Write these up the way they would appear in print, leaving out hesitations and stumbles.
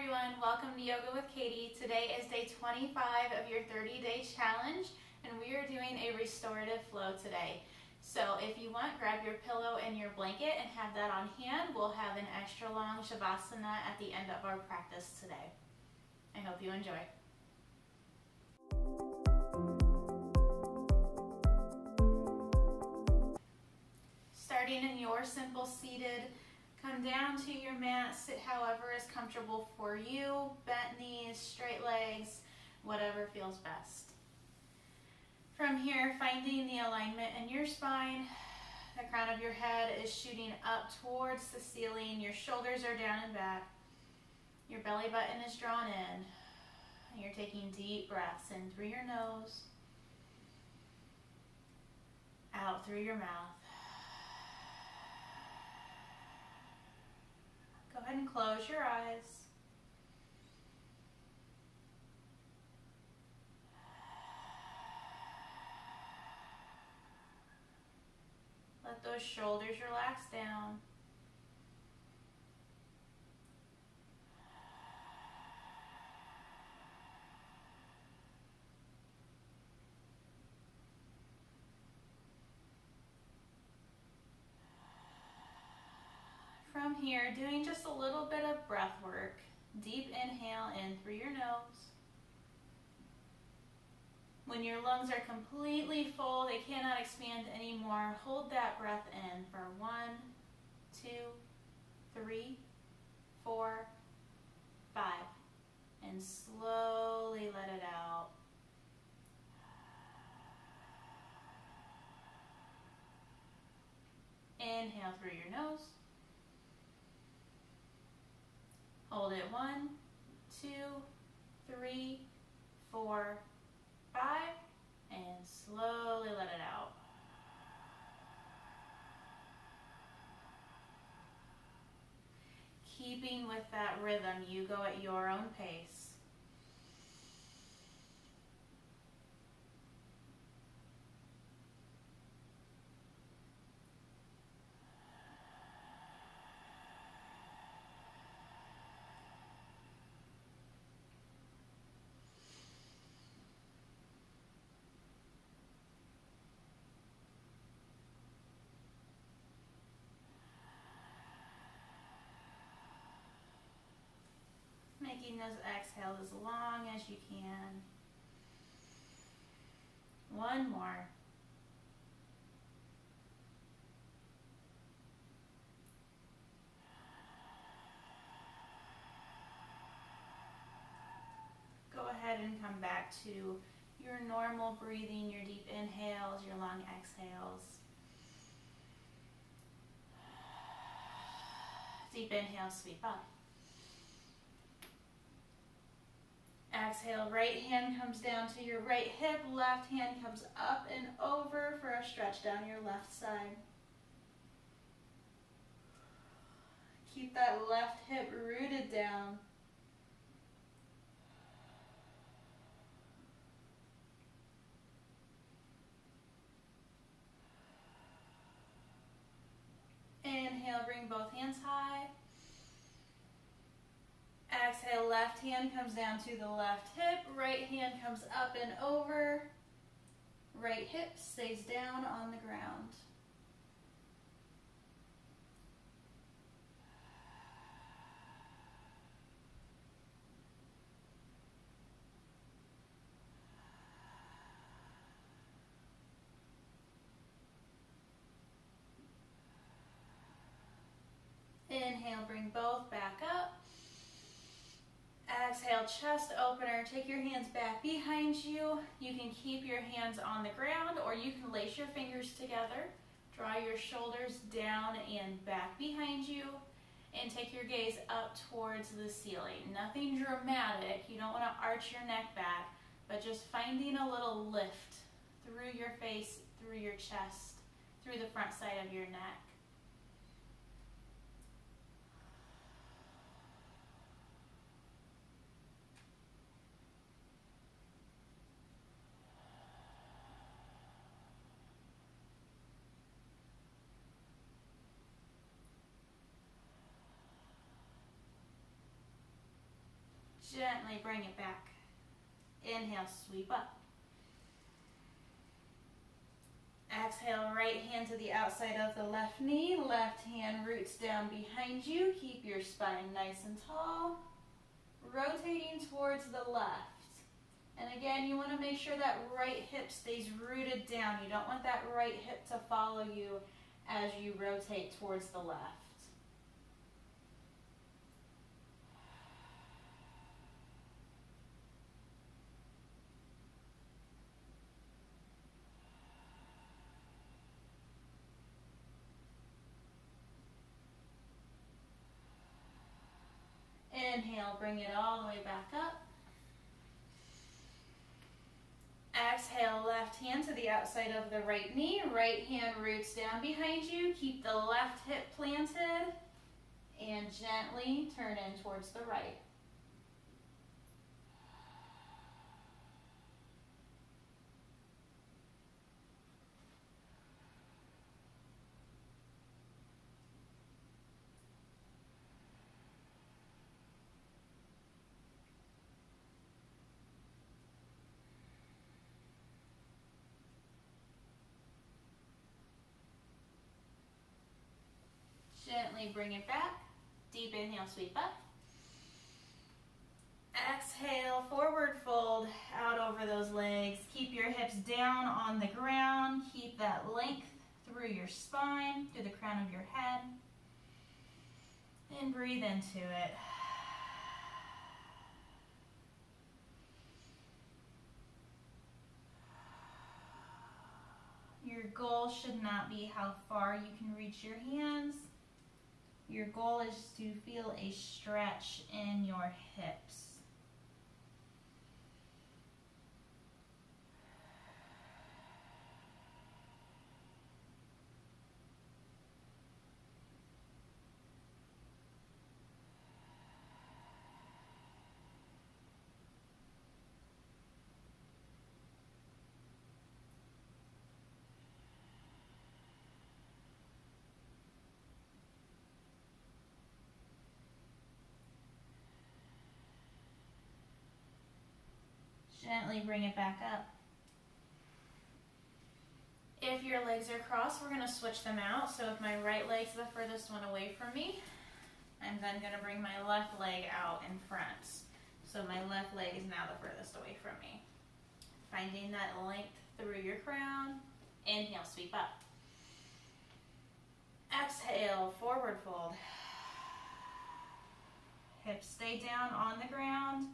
everyone, welcome to Yoga with Katie. Today is day 25 of your 30-day challenge and we are doing a restorative flow today. So if you want, grab your pillow and your blanket and have that on hand. We'll have an extra long Shavasana at the end of our practice today. I hope you enjoy. Starting in your simple seated, come down to your mat, sit however is comfortable for you, bent knees, straight legs, whatever feels best. From here, finding the alignment in your spine, the crown of your head is shooting up towards the ceiling, your shoulders are down and back, your belly button is drawn in, and you're taking deep breaths in through your nose, out through your mouth. Go ahead and close your eyes. Let those shoulders relax down. From here, doing just a little bit of breath work. Deep inhale in through your nose. When your lungs are completely full, they cannot expand anymore, hold that breath in for 1, 2, 3, 4, 5, and slowly let it out. Inhale through your nose. Hold it 1, 2, 3, 4, 5, and slowly let it out. Keeping with that rhythm, you go at your own pace. Making those exhales as long as you can. One more. Go ahead and come back to your normal breathing, your deep inhales, your long exhales. Deep inhale, sweep up. Exhale, right hand comes down to your right hip, left hand comes up and over for a stretch down your left side. Keep that left hip rooted down. Inhale, bring both hands high. Exhale, left hand comes down to the left hip, right hand comes up and over, right hip stays down on the ground. Inhale, bring both back up. Exhale, chest opener. Take your hands back behind you. You can keep your hands on the ground or you can lace your fingers together. Draw your shoulders down and back behind you and take your gaze up towards the ceiling. Nothing dramatic. You don't want to arch your neck back, but just finding a little lift through your face, through your chest, through the front side of your neck. Gently bring it back. Inhale, sweep up. Exhale, right hand to the outside of the left knee. Left hand roots down behind you. Keep your spine nice and tall. Rotating towards the left. And again, you want to make sure that right hip stays rooted down. You don't want that right hip to follow you as you rotate towards the left. Inhale, bring it all the way back up. Exhale, left hand to the outside of the right knee. Right hand roots down behind you. Keep the left hip planted. And gently turn in towards the right. Gently bring it back. Deep inhale, sweep up. Exhale, forward fold out over those legs. Keep your hips down on the ground. Keep that length through your spine, through the crown of your head. And breathe into it. Your goal should not be how far you can reach your hands. Your goal is to feel a stretch in your hips. Gently bring it back up. If your legs are crossed, we're going to switch them out. So if my right leg's the furthest one away from me, I'm then going to bring my left leg out in front. So my left leg is now the furthest away from me. Finding that length through your crown. Inhale, sweep up. Exhale, forward fold. Hips stay down on the ground.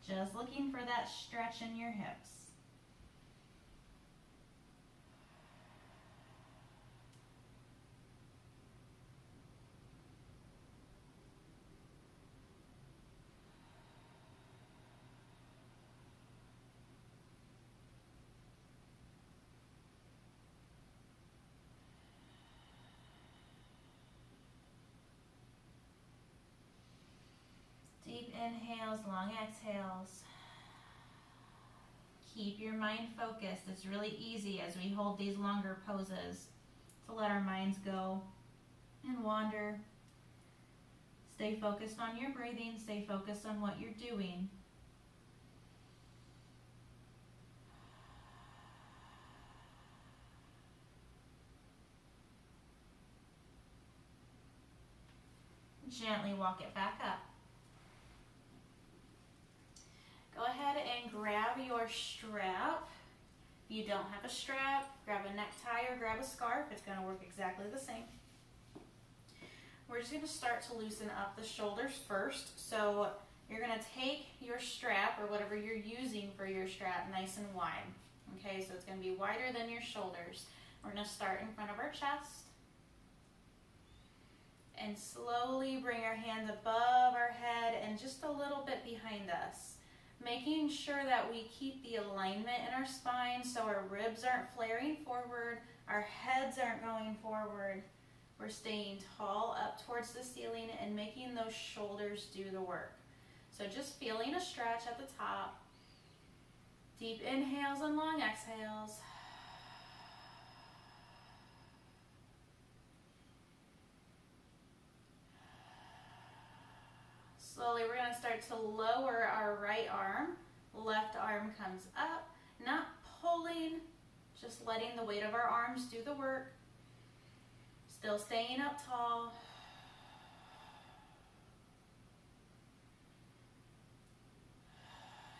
Just looking for that stretch in your hips. Deep inhales, long exhales. Keep your mind focused. It's really easy as we hold these longer poses to let our minds go and wander. Stay focused on your breathing. Stay focused on what you're doing. Gently walk it back up. Go ahead and grab your strap. If you don't have a strap, grab a necktie or grab a scarf. It's going to work exactly the same. We're just going to start to loosen up the shoulders first. So you're going to take your strap or whatever you're using for your strap nice and wide. Okay, so it's going to be wider than your shoulders. We're going to start in front of our chest. And slowly bring our hands above our head and just a little bit behind us. Making sure that we keep the alignment in our spine so our ribs aren't flaring forward, our heads aren't going forward. We're staying tall up towards the ceiling and making those shoulders do the work. So just feeling a stretch at the top. Deep inhales and long exhales. Slowly we're going to start to lower our right arm. Left arm comes up, not pulling, just letting the weight of our arms do the work. Still staying up tall.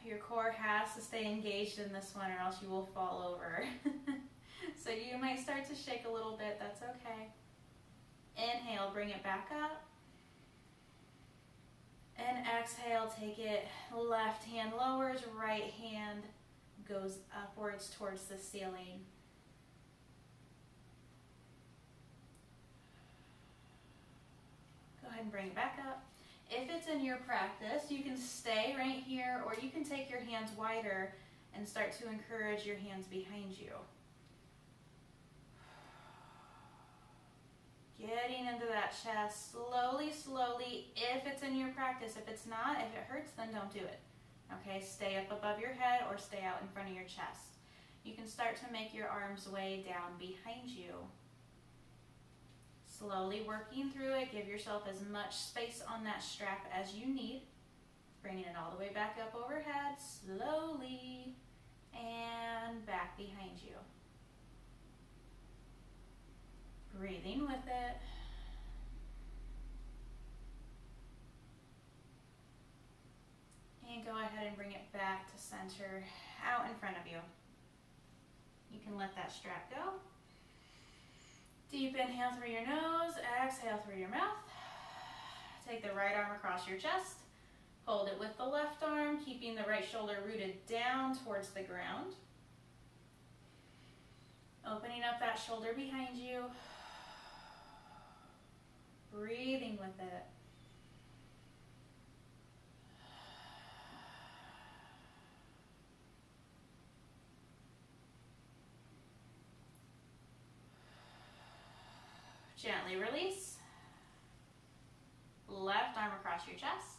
Your core has to stay engaged in this one or else you will fall over. So you might start to shake a little bit, that's okay. Inhale, bring it back up. And exhale, take it, left hand lowers, right hand goes upwards towards the ceiling. Go ahead and bring it back up. If it's in your practice, you can stay right here, or you can take your hands wider and start to encourage your hands behind you. Getting into that chest, slowly, slowly, if it's in your practice. If it's not, if it hurts, then don't do it. Okay, stay up above your head or stay out in front of your chest. You can start to make your arms way down behind you. Slowly working through it, give yourself as much space on that strap as you need. Bringing it all the way back up overhead, slowly, and back behind you. Breathing with it. And go ahead and bring it back to center, out in front of you. You can let that strap go. Deep inhale through your nose, exhale through your mouth. Take the right arm across your chest. Hold it with the left arm, keeping the right shoulder rooted down towards the ground. Opening up that shoulder behind you. Breathing with it. Gently release. Left arm across your chest.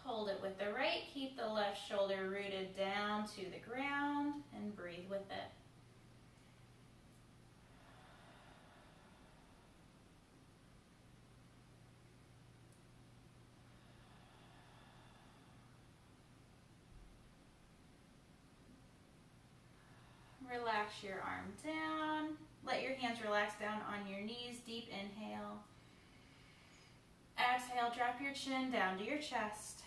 Hold it with the right. Keep the left shoulder rooted down to the ground and breathe with it. Relax your arm down. Let your hands relax down on your knees. Deep inhale. Exhale, drop your chin down to your chest.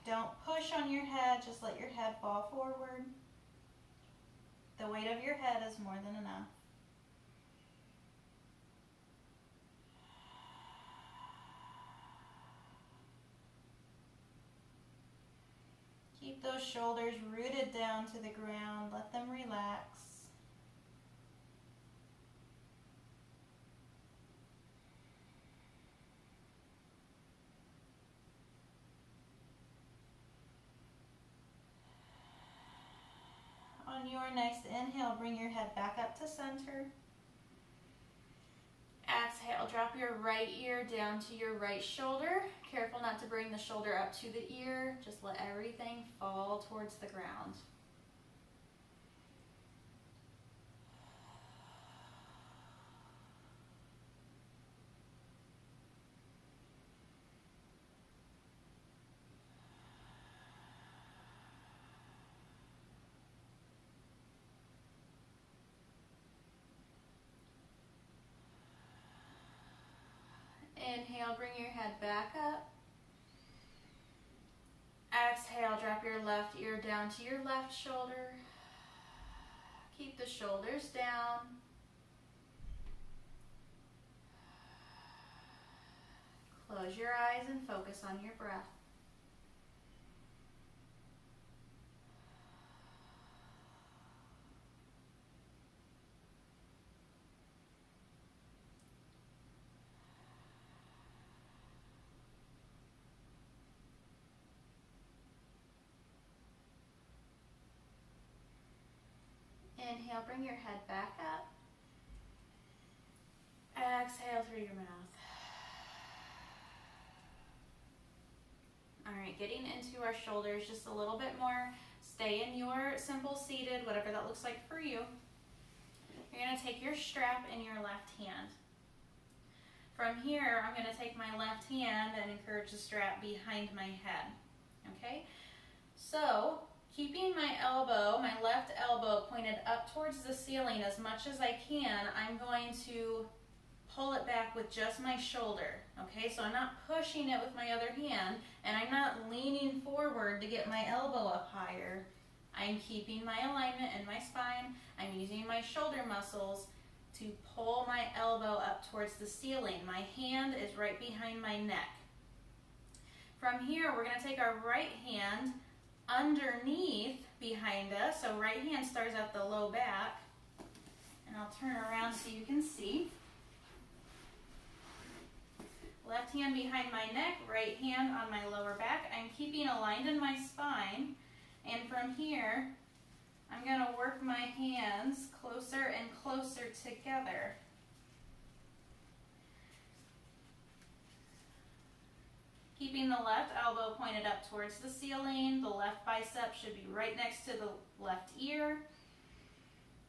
Don't push on your head, just let your head fall forward. The weight of your head is more than enough. Keep those shoulders rooted down to the ground. Let them relax. On your next inhale, bring your head back up to center. Exhale, drop your right ear down to your right shoulder. Careful not to bring the shoulder up to the ear. Just let everything fall towards the ground. Inhale, bring your head back up. Exhale, drop your left ear down to your left shoulder. Keep the shoulders down. Close your eyes and focus on your breath. Inhale, bring your head back up. Exhale through your mouth. All right, getting into our shoulders just a little bit more. Stay in your simple seated, whatever that looks like for you. You're going to take your strap in your left hand. From here, I'm going to take my left hand and encourage the strap behind my head. Okay? So, keeping my left elbow pointed up towards the ceiling as much as I can, I'm going to pull it back with just my shoulder. Okay? So I'm not pushing it with my other hand, and I'm not leaning forward to get my elbow up higher. I'm keeping my alignment in my spine. I'm using my shoulder muscles to pull my elbow up towards the ceiling. My hand is right behind my neck. From here, we're going to take our right hand underneath behind us. So right hand starts at the low back. And I'll turn around so you can see. Left hand behind my neck, right hand on my lower back. I'm keeping aligned in my spine. And from here, I'm going to work my hands closer and closer together. Keeping the left elbow pointed up towards the ceiling. The left bicep should be right next to the left ear.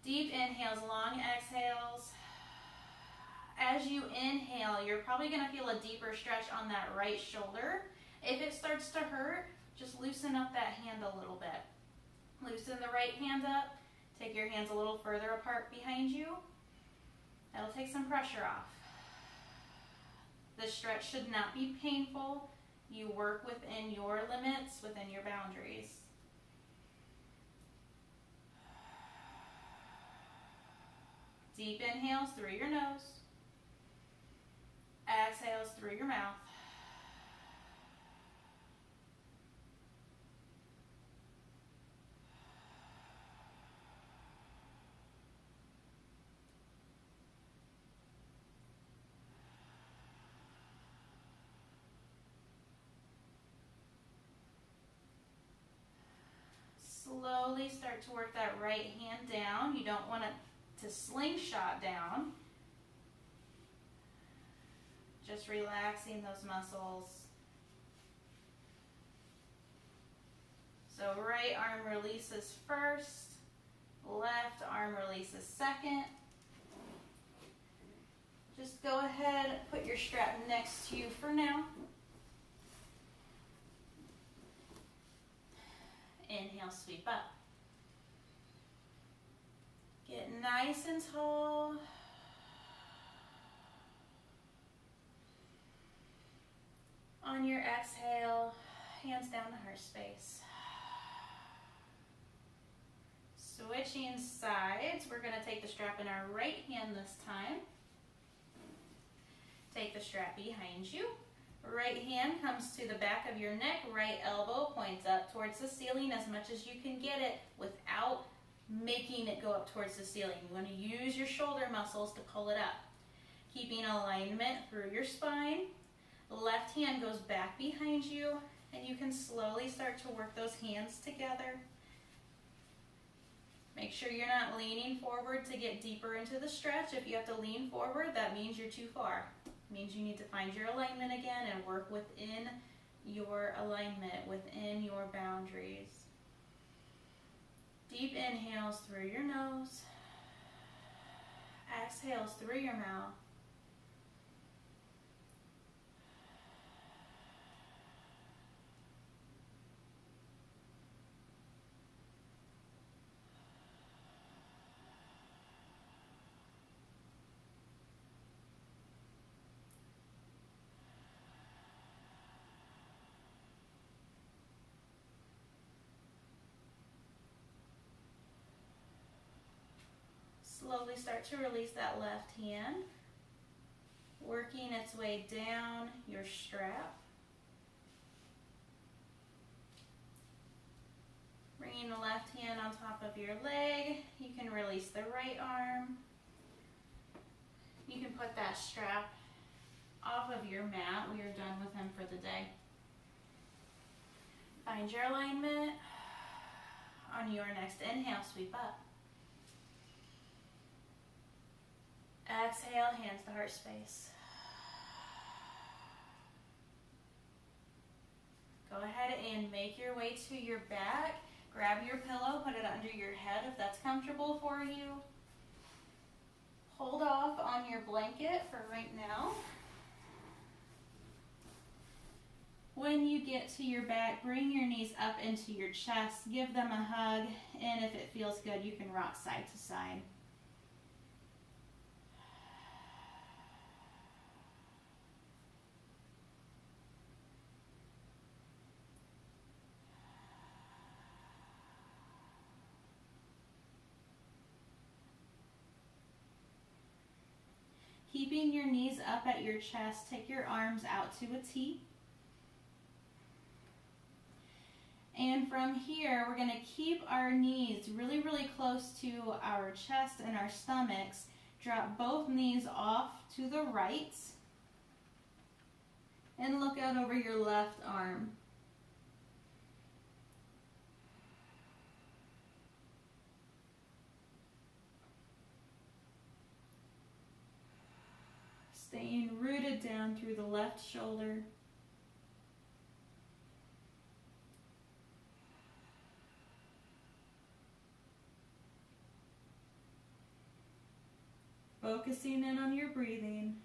Deep inhales, long exhales. As you inhale, you're probably going to feel a deeper stretch on that right shoulder. If it starts to hurt, just loosen up that hand a little bit. Loosen the right hand up. Take your hands a little further apart behind you. That'll take some pressure off. This stretch should not be painful. You work within your limits, within your boundaries. Deep inhales through your nose. Exhales through your mouth. Slowly start to work that right hand down. You don't want it to slingshot down. Just relaxing those muscles. So right arm releases first, left arm releases second. Just go ahead and put your strap next to you for now. Inhale, sweep up. Get nice and tall. On your exhale, hands down to heart space. Switching sides, we're going to take the strap in our right hand this time. Take the strap behind you. Right hand comes to the back of your neck, right elbow points up towards the ceiling as much as you can get it without making it go up towards the ceiling. You want to use your shoulder muscles to pull it up. Keeping alignment through your spine. The left hand goes back behind you, and you can slowly start to work those hands together. Make sure you're not leaning forward to get deeper into the stretch. If you have to lean forward, that means you're too far. It means you need to find your alignment again and work within your alignment, within your boundaries. Deep inhales through your nose. Exhales through your mouth. Slowly start to release that left hand, working its way down your strap. Bringing the left hand on top of your leg, you can release the right arm. You can put that strap off of your mat. We are done with him for the day. Find your alignment. On your next inhale, sweep up. Exhale, hands to heart space. Go ahead and make your way to your back. Grab your pillow, put it under your head if that's comfortable for you. Hold off on your blanket for right now. When you get to your back, bring your knees up into your chest, give them a hug, and if it feels good, you can rock side to side. Keeping your knees up at your chest, take your arms out to a T. And from here, we're going to keep our knees really, really close to our chest and our stomachs. Drop both knees off to the right. And look out over your left arm. Staying rooted down through the left shoulder. Focusing in on your breathing.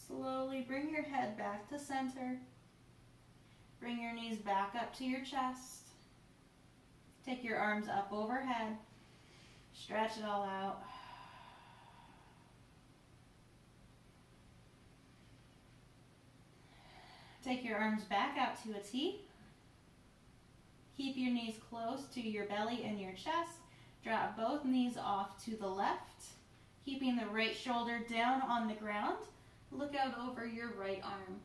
Slowly bring your head back to center. Bring your knees back up to your chest. Take your arms up overhead. Stretch it all out. Take your arms back out to a T. Keep your knees close to your belly and your chest. Drop both knees off to the left, keeping the right shoulder down on the ground. Look out over your right arm.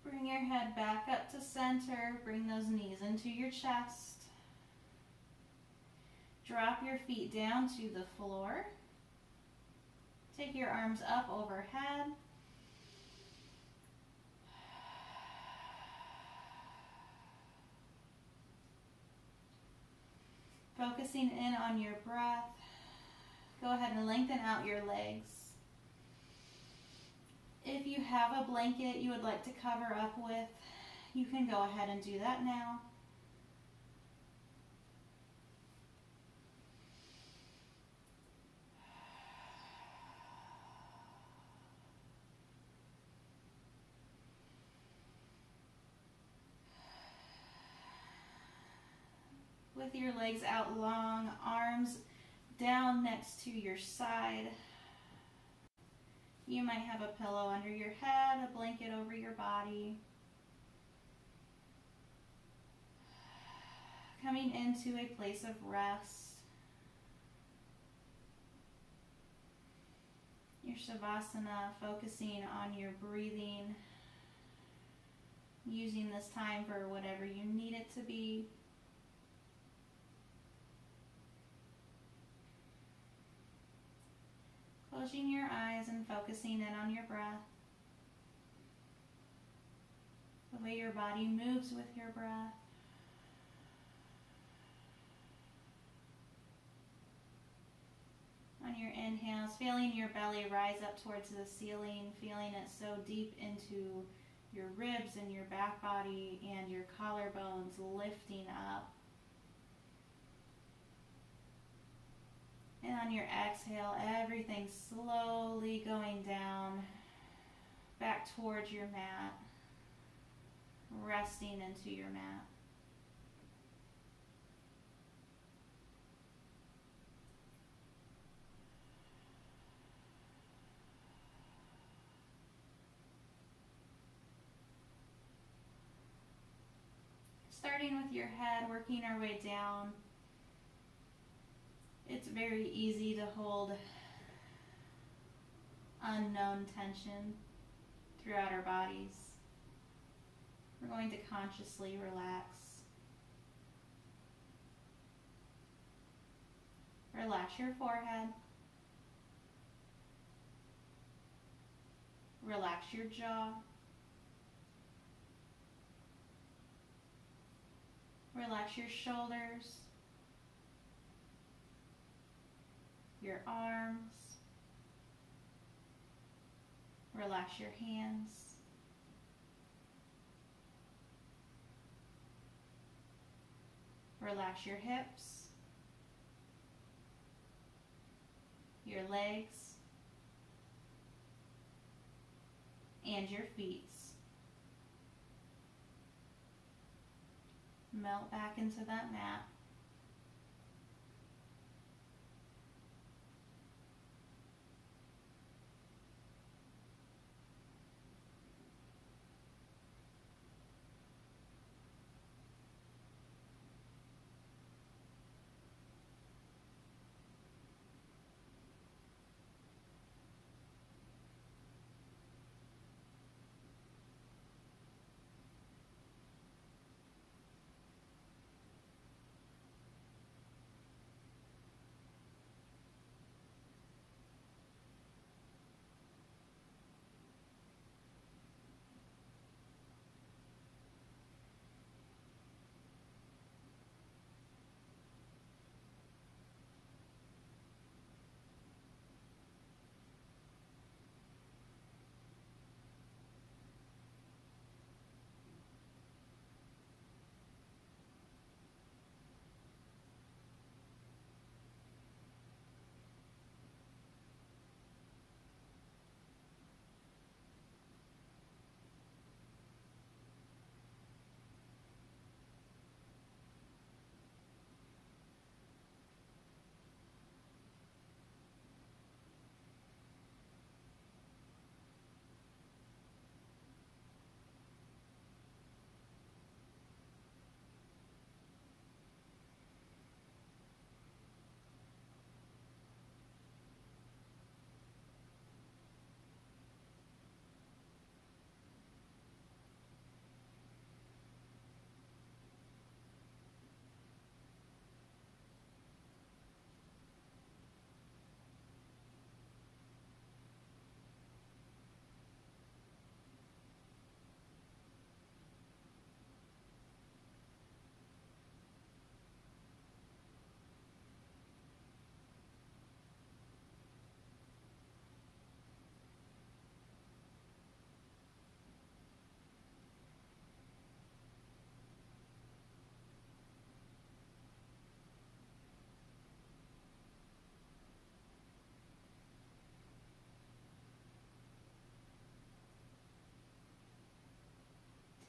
Bring your head back up to center. Bring those knees into your chest. Drop your feet down to the floor. Take your arms up overhead. Focusing in on your breath. Go ahead and lengthen out your legs. If you have a blanket you would like to cover up with, you can go ahead and do that now. With your legs out long, arms down next to your side. You might have a pillow under your head, a blanket over your body. Coming into a place of rest. Your Shavasana, focusing on your breathing. Using this time for whatever you need it to be. Closing your eyes and focusing in on your breath. The way your body moves with your breath. On your inhales, feeling your belly rise up towards the ceiling, feeling it so deep into your ribs and your back body and your collarbones lifting up. And on your exhale, everything slowly going down, back towards your mat, resting into your mat. Starting with your head, working our way down. It's very easy to hold unknown tension throughout our bodies. We're going to consciously relax. Relax your forehead. Relax your jaw. Relax your shoulders, your arms. Relax your hands. Relax your hips, your legs, and your feet. Melt back into that mat.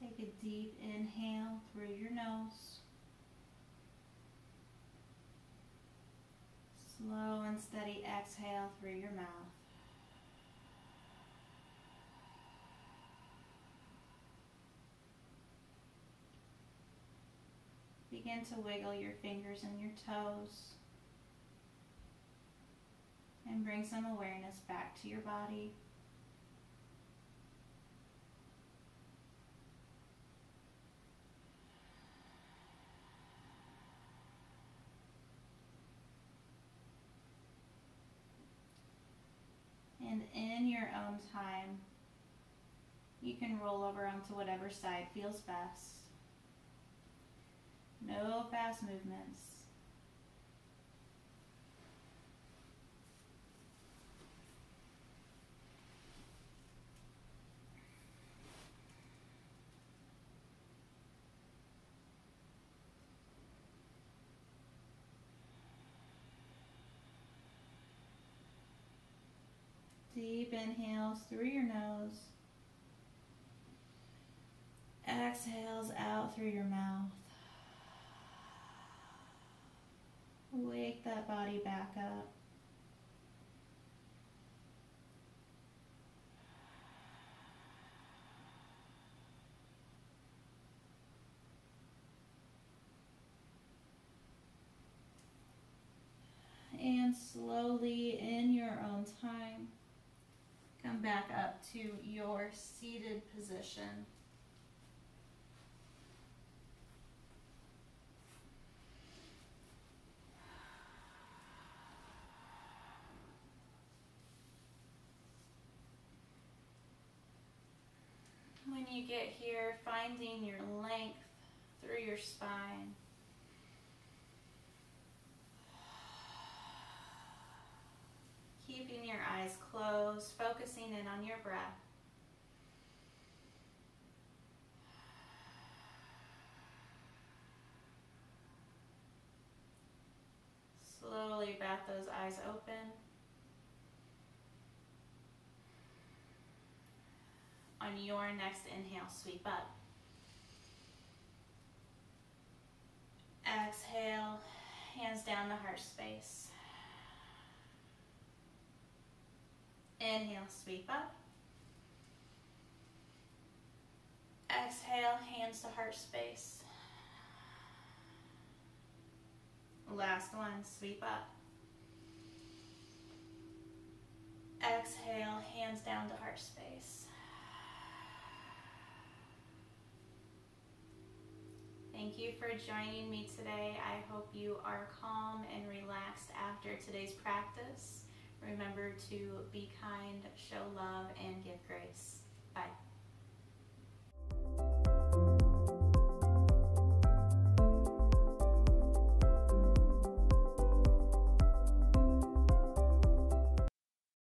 Take a deep inhale through your nose. Slow and steady exhale through your mouth. Begin to wiggle your fingers and your toes and bring some awareness back to your body. And in your own time, you can roll over onto whatever side feels best. No fast movements. Deep inhales through your nose. Exhales out through your mouth. Wake that body back up. And slowly, in your own time, come back up to your seated position. When you get here, finding your length through your spine. Keeping your eyes closed, focusing in on your breath. Slowly bat those eyes open. On your next inhale, sweep up. Exhale, hands down to heart space. Inhale, sweep up. Exhale, hands to heart space. Last one, sweep up. Exhale, hands down to heart space. Thank you for joining me today. I hope you are calm and relaxed after today's practice. Remember to be kind, show love, and give grace. Bye.